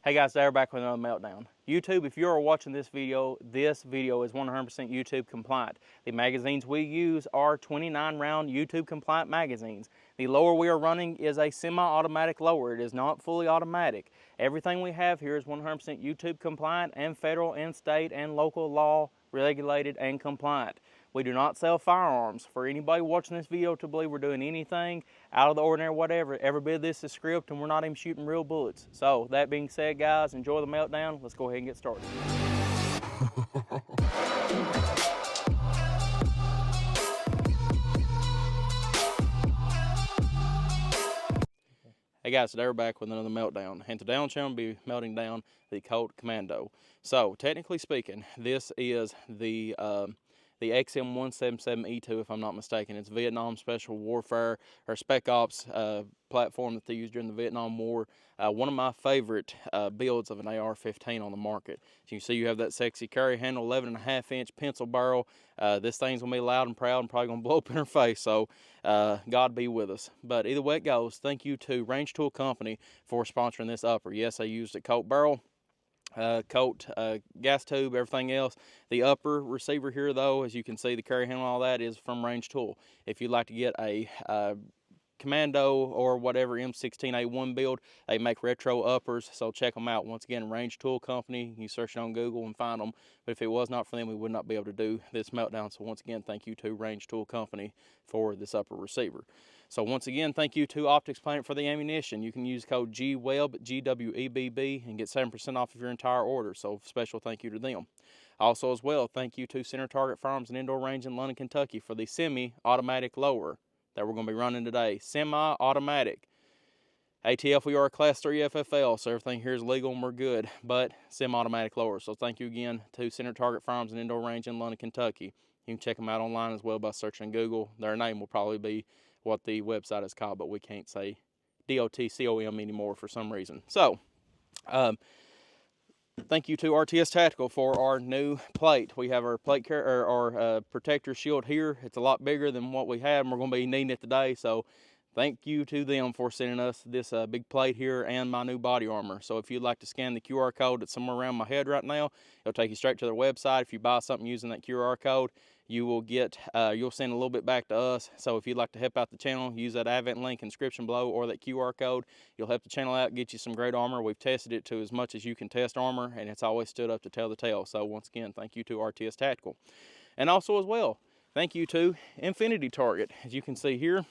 Hey guys, they're back with another Meltdown. YouTube, if you are watching this video is 100% YouTube compliant. The magazines we use are 29 round YouTube compliant magazines. The lower we are running is a semi-automatic lower. It is not fully automatic. Everything we have here is 100% YouTube compliant and federal and state and local law regulated and compliant. We do not sell firearms. For anybody watching this video to believe we're doing anything out of the ordinary, whatever, every bit of this is script and we're not even shooting real bullets. So that being said, guys, enjoy the Meltdown. Let's go ahead and get started. Hey guys, today we're back with another Meltdown, and today on the channel we'll be melting down the Colt Commando. So technically speaking, this is the XM177E2, if I'm not mistaken. It's Vietnam Special Warfare or Spec Ops platform that they used during the Vietnam War. One of my favorite builds of an AR-15 on the market. So you see you have that sexy carry handle, 11.5-inch pencil barrel. This thing's gonna be loud and proud and probably gonna blow up in her face, so God be with us. But either way it goes, thank you to Range Tool Company for sponsoring this upper. Yes, I used a Colt barrel, Colt gas tube, everything else. The upper receiver here, though, as you can see, the carry handle, all that is from Range Tool. If you'd like to get a Commando or whatever M16A1 build, they make retro uppers, so check them out. Once again, Range Tool Company. You search it on Google and find them. But if it was not for them, we would not be able to do this Meltdown. So once again, thank you to Range Tool Company for this upper receiver. So once again, thank you to Optics Planet for the ammunition. You can use code GWEBB, G-W-E-B-B, and get 7% off of your entire order. So special thank you to them. Also as well, thank you to Center Target Firearms and Indoor Range in London, Kentucky for the semi-automatic lower that we're going to be running today. Semi-automatic. ATF, we are a Class 3 FFL, so everything here is legal and we're good, but semi-automatic lower. So thank you again to Center Target Firearms and Indoor Range in London, Kentucky. You can check them out online as well by searching Google. Their name will probably be what the website is called, but we can't say DOTCOM anymore for some reason. So, thank you to RTS Tactical for our new plate. We have our plate carrier, our protector shield here. It's a lot bigger than what we had, and we're going to be needing it today. So, thank you to them for sending us this big plate here and my new body armor. So, if you'd like to scan the QR code that's somewhere around my head right now, it'll take you straight to their website. If you buy something using that QR code, you will get, you'll send a little bit back to us. So if you'd like to help out the channel, use that advent link in the description below or that QR code. You'll help the channel out, get you some great armor. We've tested it to as much as you can test armor, and it's always stood up to tell the tale. So once again, thank you to RTS Tactical. And also as well, thank you to Infinity Target. As you can see here,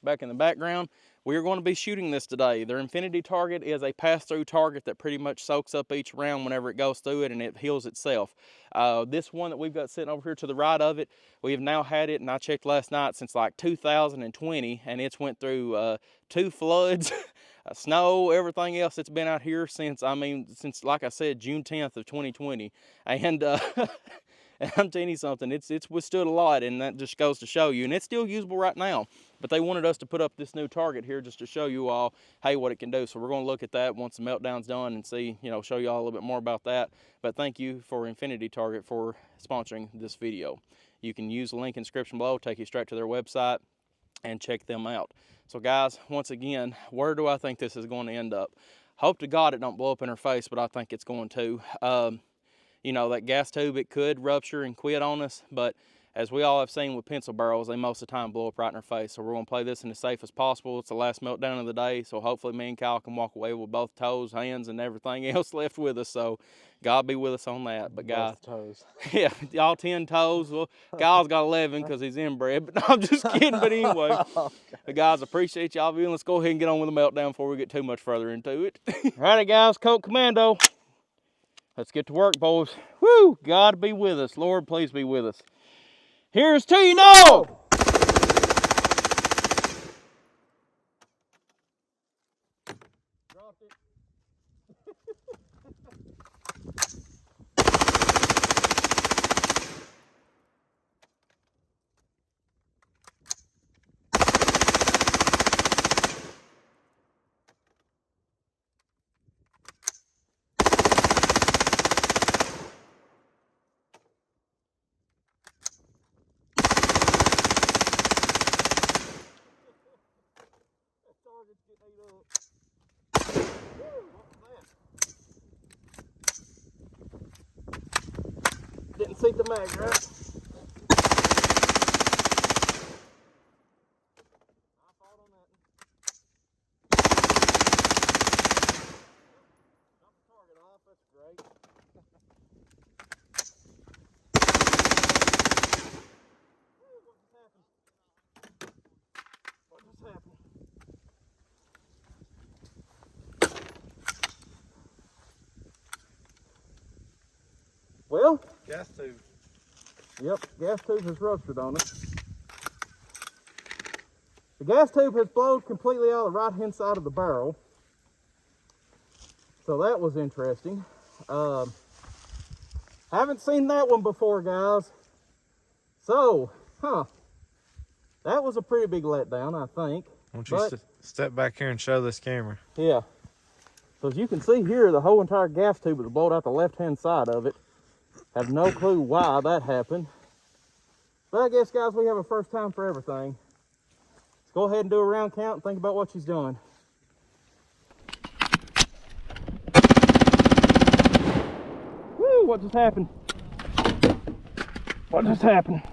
back in the background, we are going to be shooting this today. Their Infinity Target is a pass-through target that pretty much soaks up each round whenever it goes through it, and it heals itself. This one that we've got sitting over here to the right of it, we have now had it, and I checked last night, since like 2020, and it's went through 2 floods, snow, everything else. It's been out here since, like I said, June 10th of 2020, and and I'm telling you something, it's withstood a lot, and that just goes to show you, and it's still usable right now. But they wanted us to put up this new target here just to show you all, hey, what it can do. So we're going to look at that once the Meltdown's done and see, show you all a little bit more about that. But thank you for Infinity Target for sponsoring this video. You can use the link in the description below, take you straight to their website, and check them out. So guys, once again, where do I think this is going to end up? Hope to God it don't blow up in her face, but I think it's going to. That gas tube, it could rupture and quit on us, but as we all have seen with pencil barrels, they most of the time blow up right in our face. So we're going to play this in as safe as possible. It's the last Meltdown of the day, so hopefully me and Kyle can walk away with both toes, hands, and everything else left with us. So God be with us on that. But guys, both toes. Yeah, all 10 toes. Well, Kyle's got 11 because he's inbred, but no, I'm just kidding. But anyway, But guys, appreciate y'all viewing. Let's go ahead and get on with the Meltdown before we get too much further into it. Alrighty guys, Colt Commando. Let's get to work, boys. Woo! God be with us. Lord, please be with us. Here's to you now! Dropped it. Target's getting ate up. Woo! mag, right? I fought on that one. Yep. Drop the target off, that's great. What just happened? What just happened? Well, gas tube. Yep, gas tube has ruptured on us. The gas tube has blown completely out of the right hand side of the barrel. So that was interesting. Haven't seen that one before, guys. So, that was a pretty big letdown, I think. Why don't you step back here and show this camera? Yeah. So as you can see here, the whole entire gas tube was blown out the left-hand side of it. Have no clue why that happened. But I guess, guys, we have a first time for everything. Let's go ahead and do a round count and think about what she's doing. Woo, what just happened? What just happened?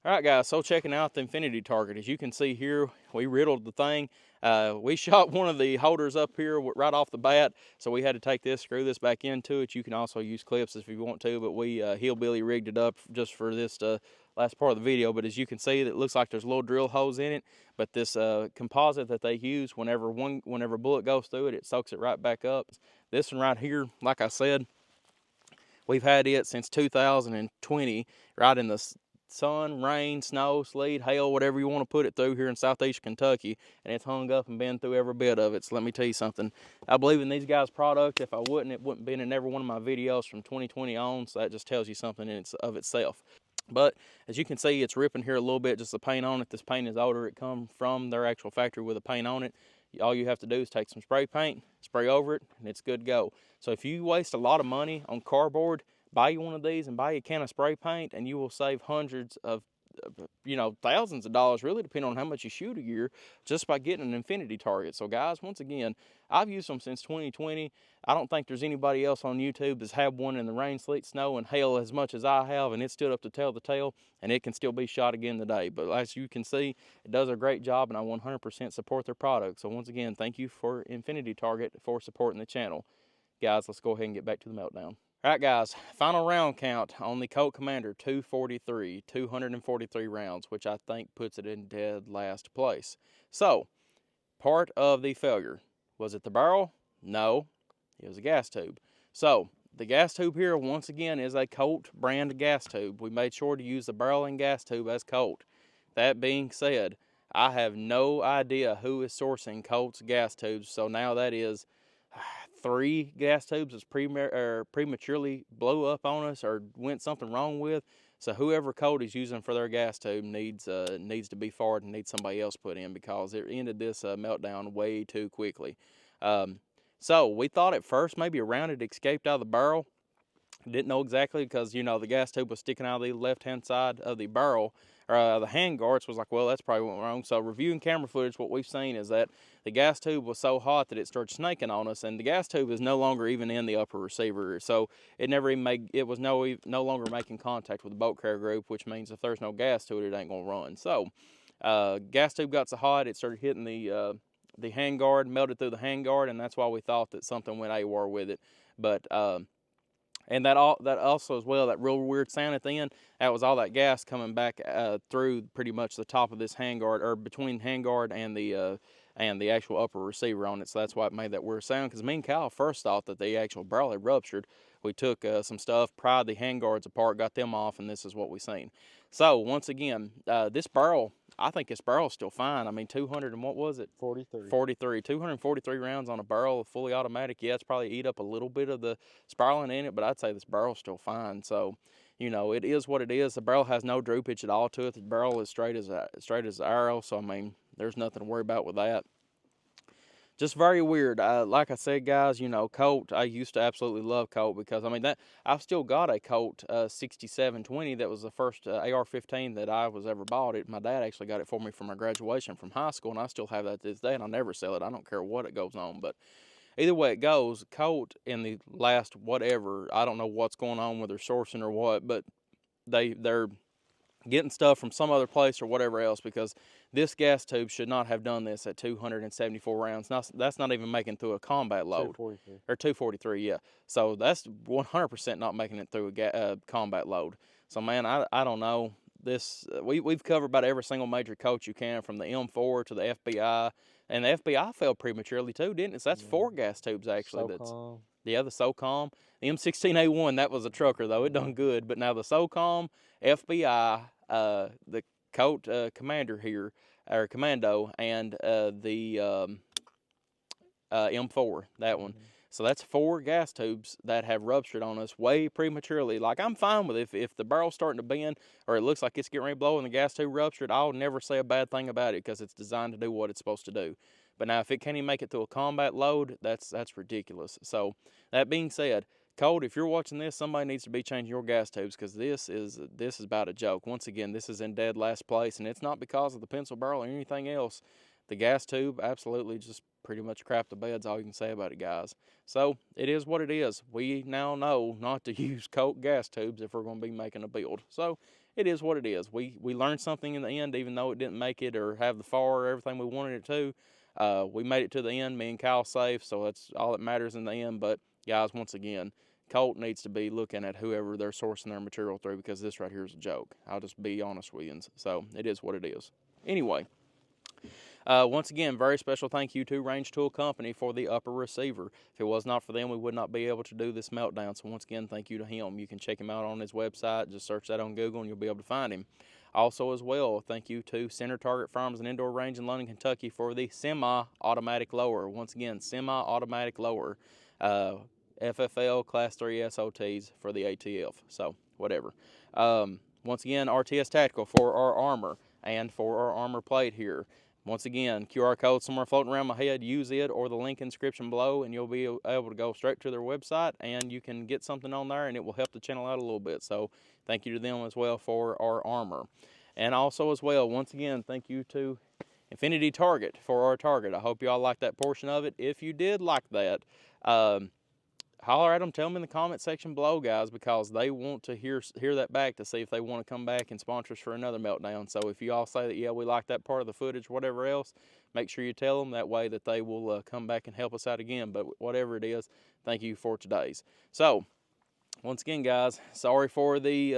All right, guys, so checking out the infinity target. As you can see here, we riddled the thing. We shot one of the holders up here right off the bat, so we had to take this, screw this back into it. You can also use clips if you want to, but we hillbilly rigged it up just for this last part of the video. But as you can see, it looks like there's little drill holes in it, but this composite that they use, whenever a bullet goes through it, it soaks it right back up. This one right here, like I said, we've had it since 2020, right in the sun, rain, snow, sleet, hail, whatever you want to put it through here in southeast Kentucky, and it's hung up and been through every bit of it. So let me tell you something. I believe in these guys' product. If I wouldn't, it wouldn't been in every one of my videos from 2020 on, so that just tells you something of itself. But as you can see, it's ripping here a little bit, just the paint on it. This paint is older. It comes from their actual factory with a paint on it. All you have to do is take some spray paint, spray over it, and it's good to go. So if you waste a lot of money on cardboard, buy you one of these and buy you a can of spray paint, and you will save hundreds of, thousands of dollars, really, depending on how much you shoot a year, just by getting an infinity target. So guys, once again, I've used them since 2020. I don't think there's anybody else on YouTube that's had one in the rain, sleet, snow, and hail as much as I have, and it stood up to tell the tale, and it can still be shot again today. But as you can see, it does a great job, and I 100% support their product. So once again, thank you for Infinity Target for supporting the channel. Guys, let's go ahead and get back to the meltdown. All right, guys, final round count on the Colt Commander, 243 rounds, which I think puts it in dead last place. So, part of the failure, was it the barrel? No, it was a gas tube. So, the gas tube here, once again, is a Colt brand gas tube. We made sure to use the barrel and gas tube as Colt. That being said, I have no idea who is sourcing Colt's gas tubes, so now that is 3 gas tubes that's prematurely blew up on us or went something wrong with. So whoever Colt is using for their gas tube needs to be fired and needs somebody else put in, because it ended this meltdown way too quickly. So we thought at first maybe a round had escaped out of the barrel. Didn't know exactly, because the gas tube was sticking out of the left-hand side of the barrel, or the hand guards. Was like, well, that's probably what went wrong. So reviewing camera footage, what we've seen is that the gas tube was so hot that it started snaking on us, and the gas tube is no longer even in the upper receiver. So it never even was no longer making contact with the bolt carrier group, which means if there's no gas to it, it ain't gonna run. So gas tube got so hot it started hitting the hand guard, melted through the hand guard, and that's why we thought that something went AWOL with it. But and that also as well, that real weird sound at the end, that was all that gas coming back through pretty much the top of this handguard, or between handguard and the and the actual upper receiver on it. So that's why it made that weird sound, because me and Kyle first thought that the actual barrel had ruptured. We took some stuff, pried the handguards apart, got them off, and this is what we seen. So once again, this barrel, I think this barrel's still fine. I mean, 200 and what was it? 43. 243 rounds on a barrel, fully automatic. Yeah, it's probably eat up a little bit of the spiraling in it, but I'd say this barrel's still fine. So, you know, it is what it is. The barrel has no droopage at all to it. The barrel is straight as an arrow. So I mean, there's nothing to worry about with that. Just very weird. Like I said, guys, you know, Colt, I used to absolutely love Colt, because, I mean, that I've still got a Colt 6720 that was the first AR-15 that I was ever bought. My dad actually got it for me for my graduation from high school, and I still have that to this day, and I'll never sell it. I don't care what it goes on, but either way it goes, Colt in the last whatever, I don't know what's going on with their sourcing or what, but they're getting stuff from some other place or whatever else, because this gas tube should not have done this at 274 rounds. Now, that's not even making through a combat load. 243. Or 243, yeah. So that's 100% not making it through a combat load. So, man, I don't know. We've covered about every single major Colt you can, from the M4 to the FBI. And the FBI fell prematurely too, didn't it? So that's 4 gas tubes, actually. SOCOM. Yeah, the SOCOM. The M16A1, that was a trucker, though. It done good. But now the SOCOM, FBI, the Colt Commander here, or Commando, and the M4, that one. So that's 4 gas tubes that have ruptured on us way prematurely. Like, I'm fine with it. If the barrel's starting to bend, or it looks like it's getting ready to blow and the gas tube ruptured, I'll never say a bad thing about it, because it's designed to do what it's supposed to do. But now, if it can't even make it through a combat load, that's ridiculous. So, that being said, Colt, if you're watching this, somebody needs to be changing your gas tubes, because this is about a joke. Once again, this is in dead last place, and it's not because of the pencil barrel or anything else. The gas tube absolutely just pretty much crap the bed's all you can say about it, guys. So it is what it is. We now know not to use Colt gas tubes if we're going to be making a build. So it is what it is. We learned something in the end, even though it didn't make it or have the far or everything we wanted it to. We made it to the end, me and Kyle safe, so that's all that matters in the end. But guys, once again, Colt needs to be looking at whoever they're sourcing their material through, because this right here is a joke. I'll just be honest with you. So it is what it is. Anyway. Once again, very special thank you to Range Tool Company for the upper receiver. If it was not for them, we would not be able to do this Meltdown. So once again, thank you to him. You can check him out on his website. Just search that on Google and you'll be able to find him. Also as well, thank you to Center Target Firearms and Indoor Range in London, Kentucky for the semi-automatic lower. Once again, semi-automatic lower. FFL Class 3 SOTs for the ATF. So, whatever. Once again, RTS Tactical for our armor and for our armor plate here. Once again, QR code somewhere floating around my head. Use it or the link in the description below, and you'll be able to go straight to their website, and you can get something on there, and it will help the channel out a little bit. So thank you to them as well for our armor. And also as well, once again, thank you to Infinity Target for our target. I hope y'all liked that portion of it. If you did like that, holler at them, tell them in the comment section below, guys, because they want to hear that back to see if they want to come back and sponsor us for another Meltdown. So if you all say that, yeah, we like that part of the footage, whatever else, make sure you tell them. That way that they will come back and help us out again. But whatever it is, thank you for today's. So once again, guys, sorry for the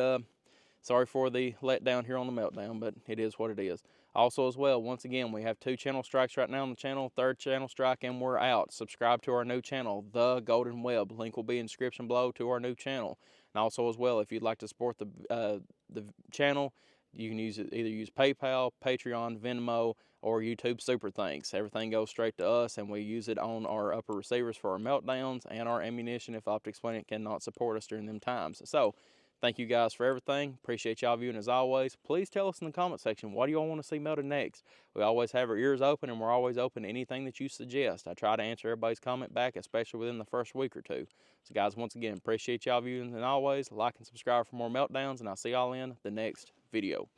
letdown here on the Meltdown, but it is what it is. Also as well, once again, we have 2 channel strikes right now on the channel, 3rd channel strike, and we're out. Subscribe to our new channel, The Golden Web. Link will be in the description below to our new channel. And also as well, if you'd like to support the channel, you can either use PayPal, Patreon, Venmo, or YouTube Super Thanks. Everything goes straight to us, and we use it on our upper receivers for our Meltdowns and our ammunition if Optics Planet cannot support us during them times. So, thank you guys for everything. Appreciate y'all viewing as always. Please tell us in the comment section, what do y'all want to see melted next? We always have our ears open, and we're always open to anything that you suggest. I try to answer everybody's comment back, especially within the first week or 2. So guys, once again, appreciate y'all viewing, and always like and subscribe for more Meltdowns, and I'll see y'all in the next video.